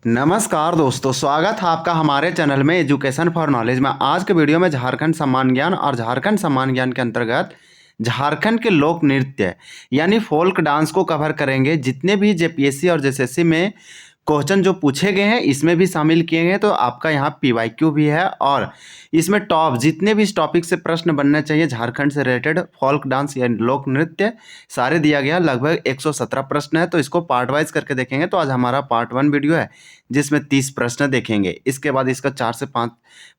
नमस्कार दोस्तों, स्वागत है आपका हमारे चैनल में एजुकेशन फॉर नॉलेज में। आज के वीडियो में झारखंड सम्मान ज्ञान और झारखंड सम्मान ज्ञान के अंतर्गत झारखंड के लोक नृत्य यानी फोल्क डांस को कवर करेंगे। जितने भी जेपीएससी और जेएसएससी में क्वेश्चन जो पूछे गए हैं इसमें भी शामिल किए गए, तो आपका यहाँ पीवाईक्यू भी है और इसमें टॉप जितने भी इस टॉपिक से प्रश्न बनने चाहिए झारखंड से रिलेटेड फोल्क डांस या लोक नृत्य सारे दिया गया। लगभग 117 प्रश्न है, तो इसको पार्ट वाइज करके देखेंगे। तो आज हमारा पार्ट 1 वीडियो है जिसमें 30 प्रश्न देखेंगे। इसके बाद इसका 4 से 5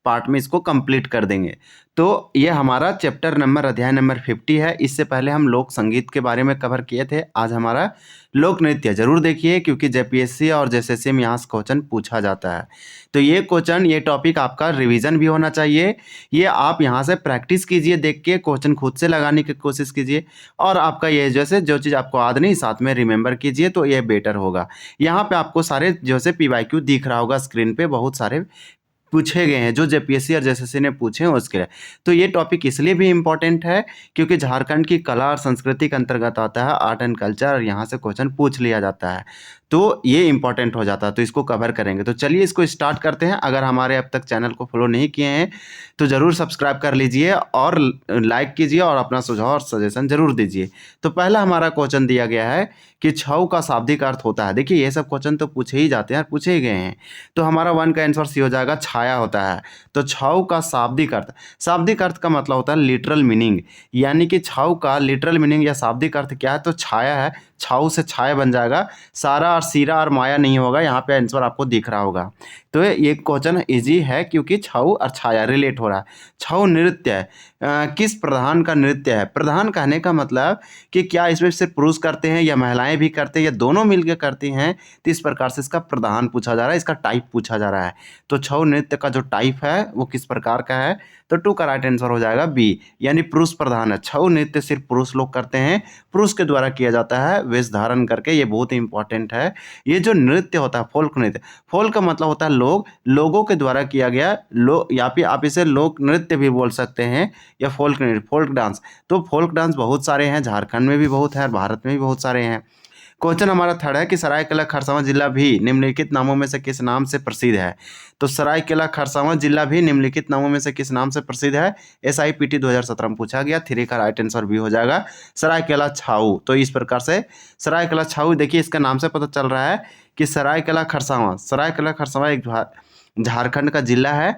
पार्ट में इसको कंप्लीट कर देंगे। तो ये हमारा चैप्टर नंबर अध्याय नंबर 50 है। इससे पहले हम लोक संगीत के बारे में कवर किए थे। आज हमारा लोक नृत्य जरूर देखिए, क्योंकि जेपीएससी और जेएसएससी में यहाँ से क्वेश्चन पूछा जाता है। तो ये क्वेश्चन, ये टॉपिक आपका रिवीजन भी होना चाहिए। ये आप यहाँ से प्रैक्टिस कीजिए, देख के क्वेश्चन खुद से लगाने की कोशिश कीजिए और आपका ये जैसे जो चीज़ आपको याद नहीं साथ में रिमेंबर कीजिए, तो ये बेटर होगा। यहाँ पे आपको सारे जैसे पीवाईक्यू दिख रहा होगा स्क्रीन पे, बहुत सारे पूछे गए हैं जो जेपीएससी और जेएसएससी ने पूछे हैं उसके लिए। तो ये टॉपिक इसलिए भी इम्पोर्टेंट है क्योंकि झारखंड की कला और संस्कृति के अंतर्गत आता है आर्ट एंड कल्चर, और यहाँ से क्वेश्चन पूछ लिया जाता है, तो ये इंपॉर्टेंट हो जाता है। तो इसको कवर करेंगे। तो चलिए इसको स्टार्ट करते हैं। अगर हमारे अब तक चैनल को फॉलो नहीं किए हैं तो ज़रूर सब्सक्राइब कर लीजिए और लाइक कीजिए और अपना सुझाव और सजेशन जरूर दीजिए। तो पहला हमारा क्वेश्चन दिया गया है कि छऊ का शाब्दिक अर्थ होता है। देखिए ये सब क्वेश्चन तो पूछे ही जाते हैं और पूछे ही गए हैं। तो हमारा 1 का आंसर सी हो जाएगा, छाया होता है। तो छऊ का शाब्दिक अर्थ, शाब्दिक अर्थ का मतलब होता है लिटरल मीनिंग, यानी कि छऊ का लिटरल मीनिंग या शाब्दिक अर्थ क्या है, तो छाया है। छाऊ से छाया बन जाएगा, सारा और सीरा और माया नहीं होगा। यहाँ पे आंसर आपको दिख रहा होगा। तो ये क्वेश्चन इजी है क्योंकि छऊ और छाया रिलेट हो रहा है। छऊ नृत्य है, किस प्रधान का नृत्य है? प्रधान कहने का मतलब कि क्या इसमें सिर्फ पुरुष करते हैं या महिलाएं भी करते हैं या दोनों मिलकर करती हैं, तो इस प्रकार से इसका प्रधान पूछा जा रहा है, इसका टाइप पूछा जा रहा है। तो छऊ नृत्य का जो टाइप है वो किस प्रकार का है, तो 2 का राइट आंसर हो जाएगा बी, यानी पुरुष प्रधान है। छऊ नृत्य सिर्फ पुरुष लोग करते हैं, पुरुष के द्वारा किया जाता है वेश धारण करके। ये बहुत ही इंपॉर्टेंट है। ये जो नृत्य होता है फोल्क नृत्य, फोल्क का मतलब होता है लोग, लोगों के द्वारा किया गया या फिर आप इसे लोक नृत्य भी बोल सकते हैं या फोल्क नृत्य, फोल्क डांस। तो फोल्क डांस बहुत सारे हैं, झारखंड में भी बहुत है, भारत में भी बहुत सारे हैं। क्वेश्चन हमारा थर्ड है कि सरायकेला खरसावां जिला भी निम्नलिखित नामों में से किस नाम से प्रसिद्ध है? तो सरायकेला खरसावां जिला भी निम्नलिखित नामों में से किस नाम से प्रसिद्ध है? SIPT 2017 में पूछा गया। 3 का राइट आंसर भी हो जाएगा सरायकेला छाऊ। तो इस प्रकार से सरायकेला छाऊ, देखिए इसका नाम से पता चल रहा है कि सरायकेला खरसावां, सरायकेला खरसावां एक झारखंड का जिला है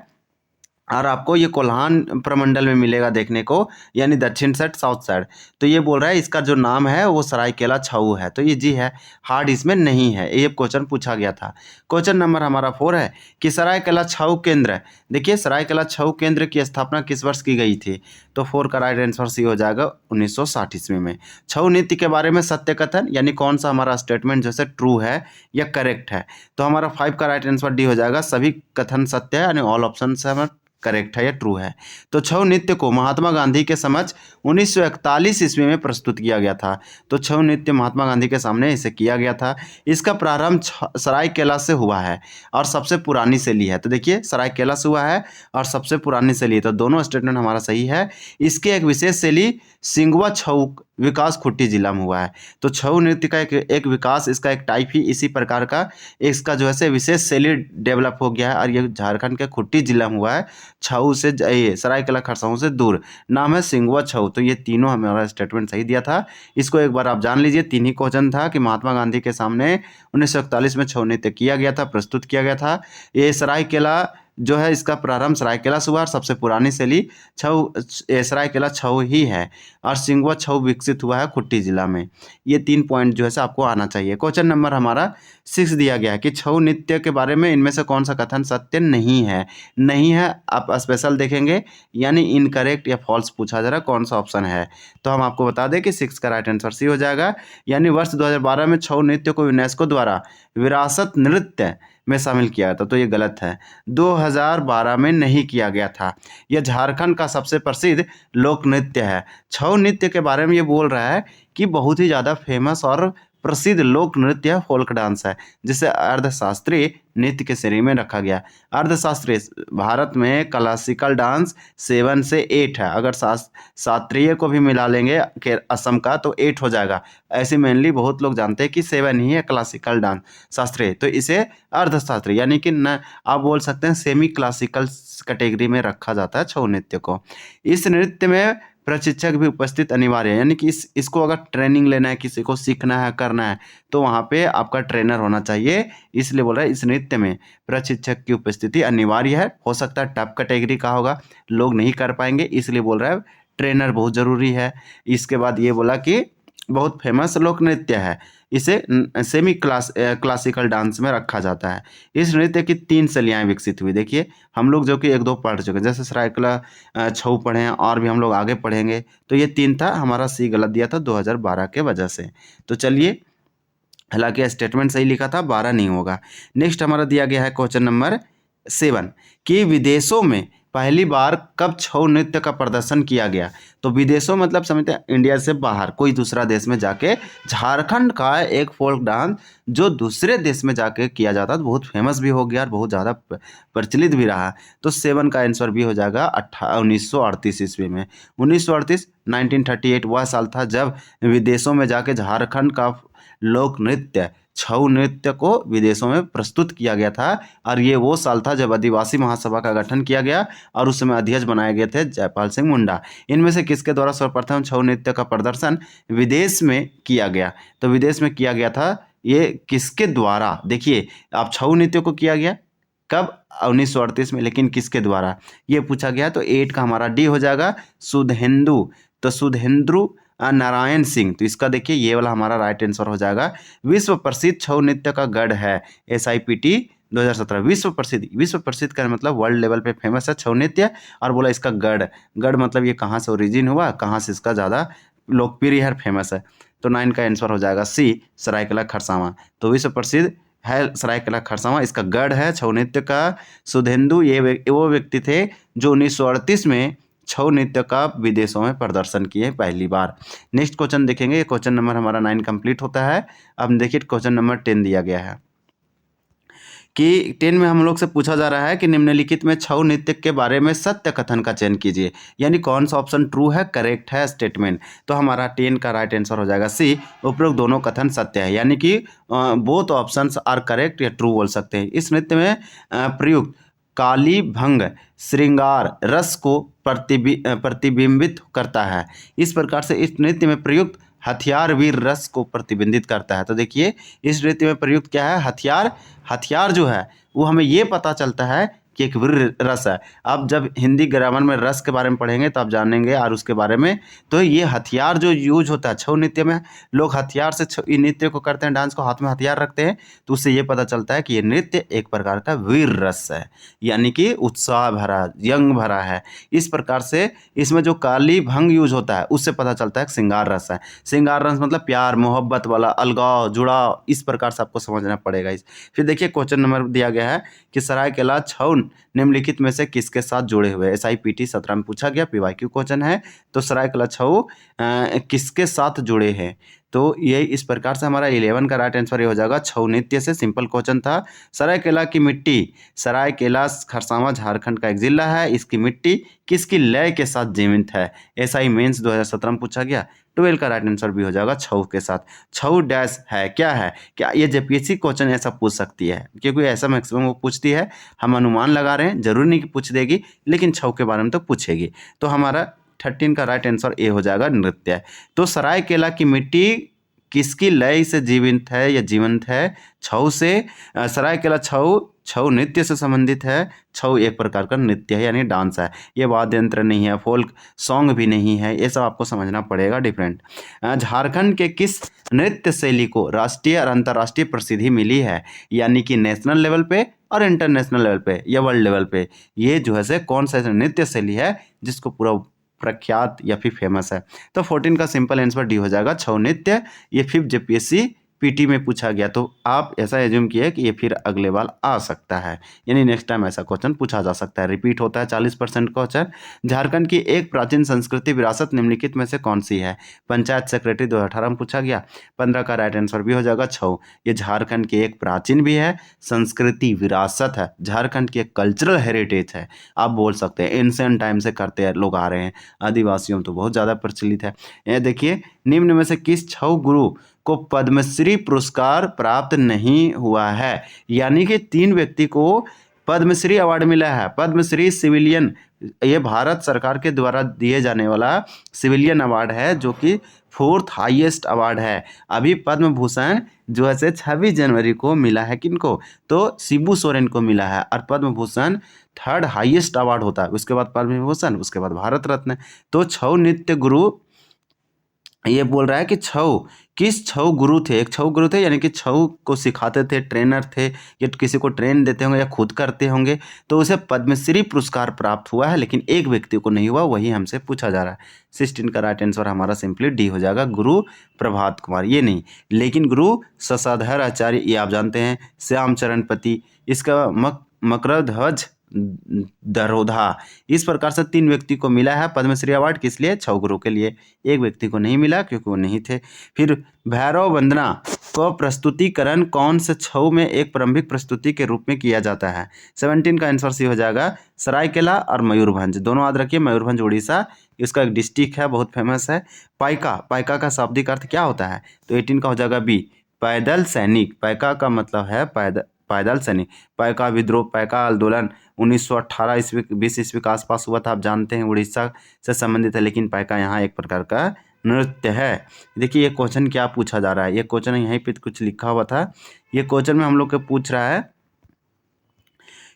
और आपको ये कोल्हान प्रमंडल में मिलेगा देखने को, यानी दक्षिण साइड, साउथ साइड। तो ये बोल रहा है इसका जो नाम है वो सरायकेला छऊ है। तो ये जी है, हार्ड इसमें नहीं है। ये क्वेश्चन पूछा गया था। क्वेश्चन नंबर हमारा 4 है कि सरायकेला छऊ केंद्र, देखिए सरायकेला छऊ केंद्र की स्थापना किस वर्ष की गई थी? तो 4 का राइट आंसर सी हो जाएगा 1960 ईस्वी में। छऊ नृत्य के बारे में सत्य कथन, यानी कौन सा हमारा स्टेटमेंट जैसे ट्रू है या करेक्ट है? तो हमारा 5 का राइट आंसर डी हो जाएगा, सभी कथन सत्य है, यानी ऑल ऑप्शन से हमारा करेक्ट है या ट्रू है। तो छऊ नृत्य को महात्मा गांधी के समक्ष 1941 ईस्वी में प्रस्तुत किया गया था। तो छऊ नृत्य महात्मा गांधी के सामने इसे किया गया था। इसका प्रारंभ सरायकेला से हुआ है और सबसे पुरानी शैली है। तो देखिए सरायकेला से हुआ है और सबसे पुरानी शैली है, तो दोनों स्टेटमेंट हमारा सही है। इसके एक विशेष शैली सिंगवा छऊ विकास खुट्टी जिला में हुआ है। तो छऊ नृत्य का एक विकास, इसका एक टाइप ही इसी प्रकार का इसका जो है विशेष शैली डेवलप हो गया है और ये झारखंड के खुट्टी जिला में हुआ है। छऊ से ये सरायकेला खरसावां से दूर, नाम है सिंगवा छऊ। तो ये तीनों हमारा स्टेटमेंट सही दिया था। इसको एक बार आप जान लीजिए। 3 ही क्वेश्चन था कि महात्मा गांधी के सामने 1941 में छऊ नृत्य किया गया था, प्रस्तुत किया गया था। ये सरायकेला जो है इसका प्रारंभ सरायकेला से हुआ और सबसे पुरानी शैली सरायकेला छऊ ही है और सिंगवा छऊ विकसित हुआ है खुट्टी जिला में। ये 3 पॉइंट जो है आपको आना चाहिए। क्वेश्चन नंबर हमारा 6 दिया गया है कि छऊ नृत्य के बारे में इनमें से कौन सा कथन सत्य नहीं है? नहीं है आप स्पेशल देखेंगे, यानी इनकरेक्ट या फॉल्स पूछा जा रहा है, कौन सा ऑप्शन है? तो हम आपको बता दें कि 6 का राइट आंसर सी हो जाएगा, यानी वर्ष 2012 में छऊ नृत्य को यूनेस्को द्वारा विरासत नृत्य में शामिल किया गया था। तो ये गलत है, 2012 में नहीं किया गया था। यह झारखंड का सबसे प्रसिद्ध लोक नृत्य है। छऊ नृत्य के बारे में ये बोल रहा है कि बहुत ही ज़्यादा फेमस और प्रसिद्ध लोक नृत्य फोल्क डांस है, जिसे अर्थशास्त्रीय नृत्य के श्रेणी में रखा गया। अर्थशास्त्रीय भारत में क्लासिकल डांस 7 से 8 है, अगर शास्त्रीय को भी मिला लेंगे के असम का तो 8 हो जाएगा। ऐसे मेनली बहुत लोग जानते हैं कि 7 ही है क्लासिकल डांस शास्त्रीय, तो इसे अर्धशास्त्रीय यानी कि न आप बोल सकते हैं सेमी क्लासिकल कैटेगरी में रखा जाता है छऊ नृत्य को। इस नृत्य में प्रशिक्षक भी उपस्थित अनिवार्य है, यानी कि इसको अगर ट्रेनिंग लेना है, किसी को सीखना है, करना है, तो वहाँ पे आपका ट्रेनर होना चाहिए। इसलिए बोल रहा है इस नृत्य में प्रशिक्षक की उपस्थिति अनिवार्य है। हो सकता है टॉप कैटेगरी का होगा, लोग नहीं कर पाएंगे, इसलिए बोल रहा है ट्रेनर बहुत ज़रूरी है। इसके बाद ये बोला कि बहुत फेमस लोक नृत्य है, इसे सेमी क्लासिकल डांस में रखा जाता है। इस नृत्य की 3 शैलियाँ विकसित हुई। देखिए हम लोग जो कि 1-2 पढ़ चुके हैं, जैसे सरायकला छऊ पढ़े हैं और भी हम लोग आगे पढ़ेंगे। तो ये 3 था, हमारा सी गलत दिया था 2012 के वजह से। तो चलिए, हालांकि स्टेटमेंट सही लिखा था, 12 नहीं होगा। नेक्स्ट हमारा दिया गया है क्वेश्चन नंबर 7 कि विदेशों में पहली बार कब छऊ नृत्य का प्रदर्शन किया गया। तो विदेशों मतलब समझते हैं इंडिया से बाहर कोई दूसरा देश में जाके झारखंड का एक फोल्क डांस जो दूसरे देश में जाके किया जाता है, बहुत फेमस भी हो गया और बहुत ज़्यादा प्रचलित भी रहा। तो 7 का आंसर भी हो जाएगा 1938 ईस्वी में। 1938 1938 वह साल था जब विदेशों में जाके झारखंड का लोक नृत्य छऊ नृत्य को विदेशों में प्रस्तुत किया गया था। और ये वो साल था जब आदिवासी महासभा का गठन किया गया और उस समय अध्यक्ष बनाए गए थे जयपाल सिंह मुंडा। इनमें से किसके द्वारा सर्वप्रथम छऊ नृत्य का प्रदर्शन विदेश में किया गया। तो विदेश में किया गया था, ये किसके द्वारा, देखिए अब छऊ नृत्य को किया गया कब, 1938 में, लेकिन किसके द्वारा ये पूछा गया। तो 8 का हमारा डी हो जाएगा सुधेंदु। तो सुधेंद्र नारायण सिंह, तो इसका देखिए ये वाला हमारा राइट आंसर हो जाएगा। विश्व प्रसिद्ध छऊ नृत्य का गढ़ है SIPT 2017। विश्व प्रसिद्ध का मतलब वर्ल्ड लेवल पे फेमस है छऊ नृत्य। और बोला इसका गढ़, गढ़ मतलब ये कहाँ से ओरिजिन हुआ, कहाँ से इसका ज़्यादा लोकप्रिय है, फेमस है। तो 9 का आंसर हो जाएगा सी सरायकेला खरसावां। तो विश्व प्रसिद्ध है सरायकेला खरसावां, इसका गढ़ है छऊ नृत्य का। सुधेंदु ये वो व्यक्ति थे जो 1938 में छऊ नृत्य का विदेशों में प्रदर्शन किए पहली बार। नेक्स्ट क्वेश्चन देखेंगे, क्वेश्चन नंबर हमारा 9 कंप्लीट होता है। अब देखिए क्वेश्चन नंबर 10 दिया गया है कि 10 में हम लोग से पूछा जा रहा है कि निम्नलिखित में छऊ नृत्य के बारे में सत्य कथन का चयन कीजिए, यानी कौन सा ऑप्शन ट्रू है, करेक्ट है स्टेटमेंट। तो हमारा 10 का राइट आंसर हो जाएगा सी, उपरोक्त दोनों कथन सत्य है, यानी कि बोथ ऑप्शंस आर करेक्ट या ट्रू बोल सकते हैं। इस नृत्य में प्रयुक्त काली भंग श्रृंगार रस को प्रतिबिंबित करता है। इस प्रकार से इस नृत्य में प्रयुक्त हथियार वीर रस को प्रतिबिंबित करता है। तो देखिए इस नृत्य में प्रयुक्त क्या है, हथियार। हथियार जो है वो हमें ये पता चलता है कि एक वीर रस है। अब जब हिंदी ग्रामर में रस के बारे में पढ़ेंगे तो आप जानेंगे और उसके बारे में। तो ये हथियार जो यूज होता है छऊ नृत्य में, लोग हथियार से नृत्य को करते हैं, डांस को, हाथ में हथियार रखते हैं, तो उससे ये पता चलता है कि ये नृत्य एक प्रकार का वीर रस है, यानी कि उत्साह भरा, यंग भरा है। इस प्रकार से इसमें जो काली भंग यूज होता है उससे पता चलता है कि श्रृंगार रस है। श्रृंगार रस मतलब प्यार मोहब्बत वाला, अलगाव जुड़ाव, इस प्रकार से आपको समझना पड़ेगा। फिर देखिए क्वेश्चन नंबर दिया गया है कि सरायकेला छऊ निम्नलिखित में से किसके साथ जुड़े हुए। SIPT 17 में पूछा गया, PYQ क्वेश्चन है। तो सरायकेला छऊ किसके साथ जुड़े हैं। तो ये इस प्रकार से हमारा 11 का राइट आंसर ये हो जाएगा छऊ नृत्य से। सिंपल क्वेश्चन था। सरायकेला की मिट्टी, सरायकेला खरसावां झारखंड का एक जिला है, इसकी मिट्टी किसकी लय के साथ जीवित है। SI मेंस 2017 में पूछा गया। 12 का राइट आंसर भी हो जाएगा छऊ के साथ। छऊ डैश है, क्या है, क्या ये JPSC क्वेश्चन ऐसा पूछ सकती है, क्योंकि ऐसा मैक्सिमम वो पूछती है। हम अनुमान लगा रहे हैं, जरूरी नहीं कि पूछ देगी, लेकिन छऊ के बारे में तो पूछेगी। तो हमारा 13 का राइट आंसर ए हो जाएगा नृत्य। तो सरायकेला की मिट्टी किसकी लय से जीवित है या जीवंत है, छऊ से। सरायकेला छऊ नृत्य से संबंधित है। छऊ एक प्रकार का नृत्य है, यानी डांस है, ये वाद्य यंत्र नहीं है, फोल्क सॉन्ग भी नहीं है, ये सब आपको समझना पड़ेगा डिफरेंट। झारखंड के किस नृत्य शैली को राष्ट्रीय और अंतर्राष्ट्रीय प्रसिद्धि मिली है, यानी कि नेशनल लेवल पे और इंटरनेशनल लेवल पे या वर्ल्ड लेवल पे। ये जो है से कौन सा नृत्य शैली है जिसको पूरा प्रख्यात या फिर फेमस है। तो 14 का सिंपल आंसर डी हो जाएगा छऊ नृत्य। ये 5th JPSC पीटी में पूछा गया, तो आप ऐसा एज्यूम किए कि ये फिर अगले बार आ सकता है, यानी नेक्स्ट टाइम ऐसा क्वेश्चन पूछा जा सकता है। रिपीट होता है 40% क्वेश्चन। झारखंड की एक प्राचीन संस्कृति विरासत निम्नलिखित में से कौन सी है? पंचायत सेक्रेटरी 2018 में पूछा गया। 15 का राइट आंसर भी हो जाएगा छऊ। ये झारखंड की एक प्राचीन भी है, संस्कृति विरासत है, झारखंड की एक कल्चरल हेरिटेज है। आप बोल सकते हैं एंशिएंट टाइम से करते लोग आ रहे हैं, आदिवासियों तो बहुत ज़्यादा प्रचलित है। ये देखिए, निम्न में से किस छऊ गुरु को पद्मश्री पुरस्कार प्राप्त नहीं हुआ है? यानी कि 3 व्यक्ति को पद्मश्री अवार्ड मिला है। पद्मश्री सिविलियन, ये भारत सरकार के द्वारा दिए जाने वाला सिविलियन अवार्ड है, जो कि 4th हाईएस्ट अवार्ड है। अभी पद्म भूषण जो है 26 जनवरी को मिला है किनको? तो शिबू सोरेन को मिला है। और Padma Bhushan 3rd highest award होता है, उसके बाद पद्म भूषण, उसके बाद भारत रत्न। तो छऊ नृत्य गुरु ये बोल रहा है कि छऊ किस छऊ गुरु थे? एक छऊ गुरु थे, यानी कि छऊ को सिखाते थे, ट्रेनर थे, या किसी को ट्रेन देते होंगे या खुद करते होंगे, तो उसे पद्मश्री पुरस्कार प्राप्त हुआ है, लेकिन एक व्यक्ति को नहीं हुआ, वही हमसे पूछा जा रहा है। 16 का राइट आंसर हमारा सिंपली डी हो जाएगा, गुरु प्रभात कुमार। ये नहीं, लेकिन गुरु शशाधर आचार्य, ये आप जानते हैं, श्याम चरण पति, इसका मकरध्वज दरोधा। इस प्रकार से 3 व्यक्ति को मिला है पद्मश्री अवार्ड, किस लिए? छऊ गुरु के लिए। एक व्यक्ति को नहीं मिला क्योंकि वो नहीं थे। फिर भैरव वंदना को प्रस्तुतिकरण कौन से छऊ में एक प्रारंभिक प्रस्तुति के रूप में किया जाता है? 17 का आंसर सी हो जाएगा, सरायकेला और मयूरभंज। दोनों याद रखिए, मयूरभंज उड़ीसा, इसका एक डिस्ट्रिक्ट है, बहुत फेमस है। पाइका, पाइका का शाब्दिक अर्थ क्या होता है? तो 18 का हो जाएगा बी, पैदल सैनिक। पाइका का मतलब है पैदल सैनिक। पाइका विद्रोह, पाइका आंदोलन 1918 ईस्वी 20 ईस्वी के आसपास हुआ था, आप जानते हैं, उड़ीसा से संबंधित है, लेकिन पाइका यहाँ एक प्रकार का नृत्य है। देखिए ये क्वेश्चन क्या पूछा जा रहा है, ये क्वेश्चन यहीं पे कुछ लिखा हुआ था। ये क्वेश्चन में हम लोग को पूछ रहा है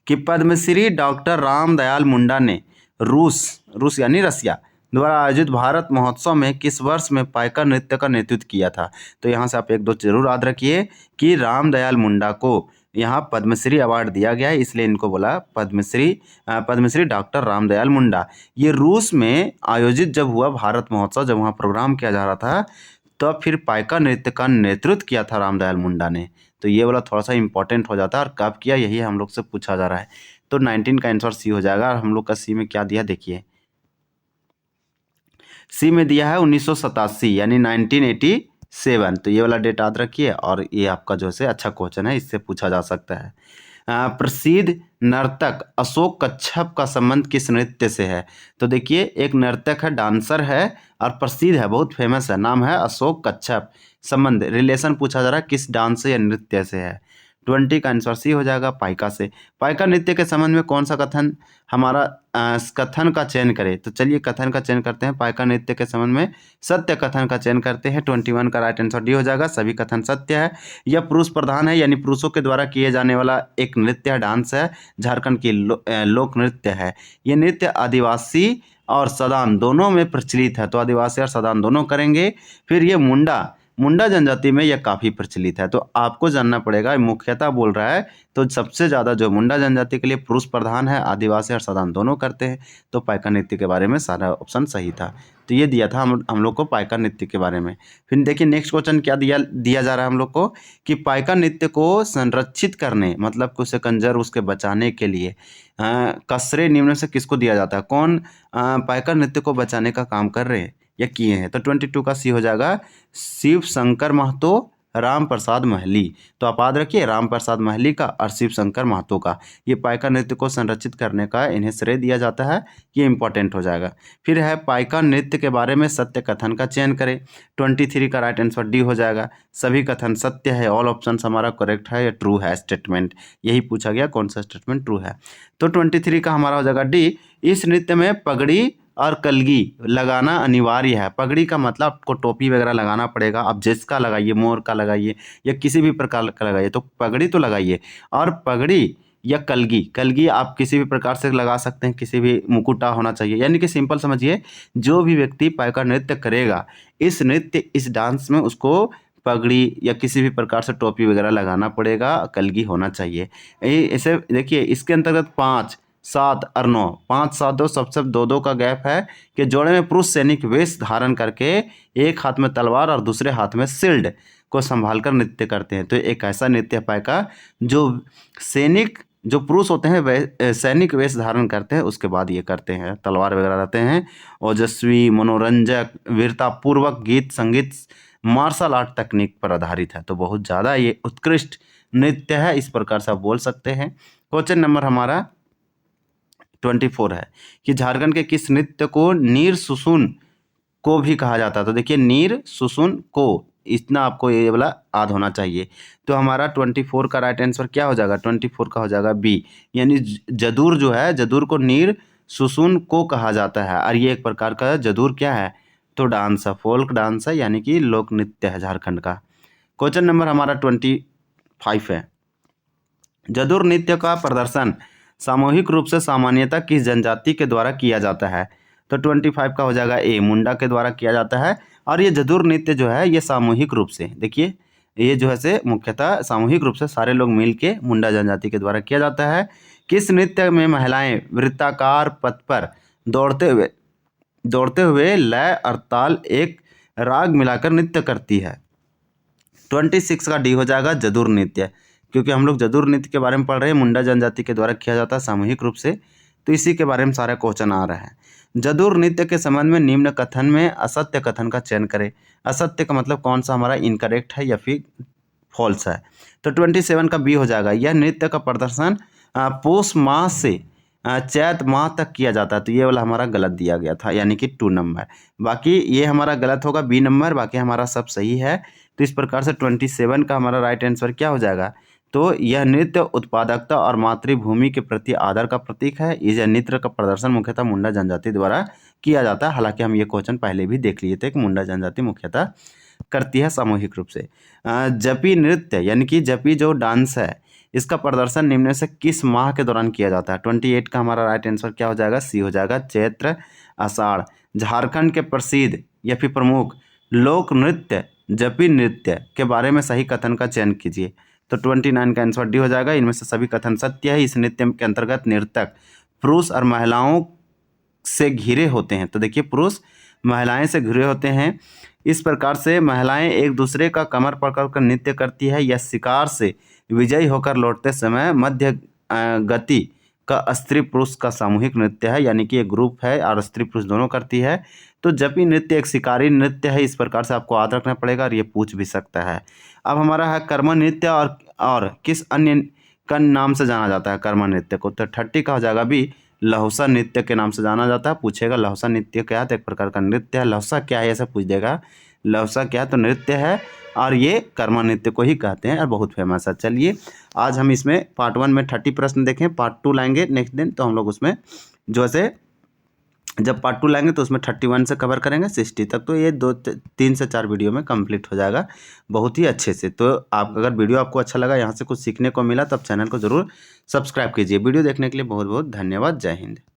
कि पद्मश्री डॉक्टर रामदयाल मुंडा ने रूस यानी रसिया द्वारा आयोजित भारत महोत्सव में किस वर्ष में पाइका नृत्य का नेतृत्व किया था? तो यहाँ से आप 1-2 जरूर याद रखिए कि रामदयाल मुंडा को यहाँ पद्मश्री अवार्ड दिया गया है, इसलिए इनको बोला पद्मश्री डॉक्टर रामदयाल मुंडा। ये रूस में आयोजित जब हुआ भारत महोत्सव, जब वहाँ प्रोग्राम किया जा रहा था, तब तो फिर पाइका नृत्य का नेतृत्व किया था रामदयाल मुंडा ने। तो ये वाला थोड़ा सा इंपॉर्टेंट हो जाता है, और कब किया यही हम लोग से पूछा जा रहा है। तो 19 का आंसर सी हो जाएगा। और हम लोग का सी में क्या दिया देखिए, सी में दिया है 1987 यानी 1987। तो ये वाला डेट याद रखिए, और ये आपका जो है अच्छा क्वेश्चन है, इससे पूछा जा सकता है। प्रसिद्ध नर्तक अशोक कच्छप का संबंध किस नृत्य से है? तो देखिए एक नर्तक है, डांसर है, और प्रसिद्ध है, बहुत फेमस है, नाम है अशोक कच्छप। संबंध, रिलेशन पूछा जा रहा है, किस डांस से या नृत्य से है? 20 का आंसर सी हो जाएगा, पाइका से। पाइका नृत्य के संबंध में कौन सा कथन हमारा कथन का चयन करें? तो चलिए कथन का चयन करते हैं। पाइका नृत्य के संबंध में सत्य कथन का चयन करते हैं। 21 का राइट आंसर डी हो जाएगा, सभी कथन सत्य है। यह पुरुष प्रधान है, यानी पुरुषों के द्वारा किए जाने वाला एक नृत्य डांस है, झारखंड की लोक नृत्य है। ये नृत्य आदिवासी और सदान दोनों में प्रचलित है, तो आदिवासी और सदान दोनों करेंगे। फिर ये मुंडा जनजाति में यह काफ़ी प्रचलित है, तो आपको जानना पड़ेगा, मुख्यतः बोल रहा है, तो सबसे ज़्यादा जो मुंडा जनजाति के लिए पुरुष प्रधान है, आदिवासी और सदान दोनों करते हैं। तो पाइका नृत्य के बारे में सारा ऑप्शन सही था। तो ये दिया था हम लोग को पाइका नृत्य के बारे में। फिर देखिए नेक्स्ट क्वेश्चन क्या दिया जा रहा है हम लोग को, कि पाइका नृत्य को संरक्षित करने, मतलब कि उसे कंजर उसके बचाने के लिए कसरे निम्न से किसको दिया जाता है? कौन पाइका नृत्य को बचाने का काम कर रहे हैं या किए हैं? तो 22 का सी हो जाएगा, शिव शंकर महतो, राम प्रसाद महली। तो आप याद रखिए, राम प्रसाद महली का और शिव शंकर महतो का, ये पाइका नृत्य को संरक्षित करने का इन्हें श्रेय दिया जाता है, ये इंपॉर्टेंट हो जाएगा। फिर है पाइका नृत्य के बारे में सत्य कथन का चयन करें। 23 का राइट आंसर डी हो जाएगा, सभी कथन सत्य है, ऑल ऑप्शन हमारा करेक्ट है या ट्रू है स्टेटमेंट, यही पूछा गया कौन सा स्टेटमेंट ट्रू है। तो 23 का हमारा हो जाएगा डी। इस नृत्य में पगड़ी और कलगी लगाना अनिवार्य है। पगड़ी का मतलब आपको टोपी वगैरह लगाना पड़ेगा, आप जिसका लगाइए, मोर का लगाइए या किसी भी प्रकार का लगाइए, तो पगड़ी तो लगाइए। और पगड़ी या कलगी आप किसी भी प्रकार से लगा सकते हैं, किसी भी मुकुटा होना चाहिए, यानी कि सिंपल समझिए, जो भी व्यक्ति पाइका नृत्य करेगा, इस डांस में उसको पगड़ी या किसी भी प्रकार से टोपी वगैरह लगाना पड़ेगा, कलगी होना चाहिए। ऐसे देखिए, इसके अंतर्गत 5, 7 और 9, 5, 7, 2 सबसे 2-2 का गैप है, कि जोड़े में पुरुष सैनिक वेश धारण करके एक हाथ में तलवार और दूसरे हाथ में शील्ड को संभाल कर नृत्य करते हैं। तो एक ऐसा नृत्य पाइका जो सैनिक जो पुरुष होते हैं वे सैनिक वेश धारण करते हैं, उसके बाद ये करते हैं, तलवार वगैरह रहते हैं। ओजस्वी, मनोरंजक, वीरतापूर्वक गीत संगीत, मार्शल आर्ट तकनीक पर आधारित है। तो बहुत ज़्यादा ये उत्कृष्ट नृत्य है, इस प्रकार से आप बोल सकते हैं। क्वेश्चन नंबर हमारा 24 है कि झारखंड के किस नृत्य को नीर सुसुन को भी कहा जाता है। तो देखिए नीर सुसुन को, इतना आपको ये वाला याद होना चाहिए। तो हमारा 24 का राइट आंसर क्या हो जाएगा, 24 का हो जाएगा बी, यानी जदूर जो है, जदूर को नीर सुसुन को कहा जाता है। और ये एक प्रकार का जदूर क्या है, तो डांस है, फोल्क डांस है, यानी कि लोक नृत्य है झारखंड का। क्वेश्चन नंबर हमारा 25 है, जदूर नृत्य का प्रदर्शन सामूहिक रूप से सामान्यतः किस जनजाति के द्वारा किया जाता है। तो 25 का हो जाएगा ए, मुंडा के द्वारा किया जाता है। और ये जदूर नृत्य जो है ये सामूहिक रूप से, देखिए ये जो है से मुख्यतः सामूहिक रूप से सारे लोग मिल के मुंडा जनजाति के द्वारा किया जाता है। किस नृत्य में महिलाएं वृत्ताकार पथ पर दौड़ते हुए लय और ताल एक राग मिलाकर नृत्य करती है। 26 का डी हो जाएगा जदूर नृत्य, क्योंकि हम लोग जदूर नृत्य के बारे में पढ़ रहे हैं, मुंडा जनजाति के द्वारा किया जाता है सामूहिक रूप से, तो इसी के बारे में सारा क्वेश्चन आ रहा है। जदूर नृत्य के संबंध में निम्न कथन में असत्य कथन का चयन करें। असत्य का मतलब कौन सा हमारा इनकरेक्ट है या फिर फॉल्स है। तो 27 का बी हो जाएगा, यह नृत्य का प्रदर्शन पौष माह से चैत माह तक किया जाता है। तो ये वाला हमारा गलत दिया गया था, यानी कि 2 नंबर। बाकी ये हमारा गलत होगा, बी नंबर, बाकी हमारा सब सही है। तो इस प्रकार से 27 का हमारा राइट आंसर क्या हो जाएगा, तो यह नृत्य उत्पादकता और मातृभूमि के प्रति आदर का प्रतीक है। यह नृत्य का प्रदर्शन मुख्यतः मुंडा जनजाति द्वारा किया जाता है। हालांकि हम ये क्वेश्चन पहले भी देख लिए थे कि मुंडा जनजाति मुख्यतः करती है सामूहिक रूप से। जपी नृत्य यानी कि जपी जो डांस है, इसका प्रदर्शन निम्न में से किस माह के दौरान किया जाता है। 28 का हमारा राइट आंसर क्या हो जाएगा, सी हो जाएगा, चैत्र आषाढ़। झारखंड के प्रसिद्ध या फिर प्रमुख लोक नृत्य जपी नृत्य के बारे में सही कथन का चयन कीजिए। तो 29 का आंसर डी हो जाएगा, इनमें से सभी कथन सत्य है। इस नृत्य के अंतर्गत नर्तक पुरुष और महिलाओं से घिरे होते हैं। तो देखिए पुरुष महिलाएं से घिरे होते हैं। इस प्रकार से महिलाएं एक दूसरे का कमर पकड़ कर नृत्य करती है। यह शिकार से विजयी होकर लौटते समय मध्य गति का स्त्री पुरुष का सामूहिक नृत्य है, यानी कि एक ग्रुप है और स्त्री पुरुष दोनों करती है। तो जपी नृत्य एक शिकारी नृत्य है, इस प्रकार से आपको याद रखना पड़ेगा और ये पूछ भी सकता है। अब हमारा है कर्म नृत्य और किस अन्य का नाम से जाना जाता है कर्म नृत्य को। तो 30 का हो जाएगा भी, लहुसा नृत्य के नाम से जाना जाता है। पूछेगा लहुसा नृत्य क्या है, तो एक प्रकार का नृत्य है। लहुसा क्या है ऐसा पूछ देगा, लहुसा क्या है तो नृत्य है, और ये कर्म नृत्य को ही कहते हैं और बहुत फेमस है। चलिए आज हम इसमें पार्ट 1 में 30 प्रश्न देखें, पार्ट 2 लाएंगे नेक्स्ट दिन, तो हम लोग उसमें जो है जब पार्ट 2 लाएंगे तो उसमें 31 से कवर करेंगे 60 तक। तो ये 3 से 4 वीडियो में कंप्लीट हो जाएगा बहुत ही अच्छे से। तो आप अगर वीडियो आपको अच्छा लगा, यहाँ से कुछ सीखने को मिला, तो आप चैनल को ज़रूर सब्सक्राइब कीजिए। वीडियो देखने के लिए बहुत बहुत धन्यवाद। जय हिंद।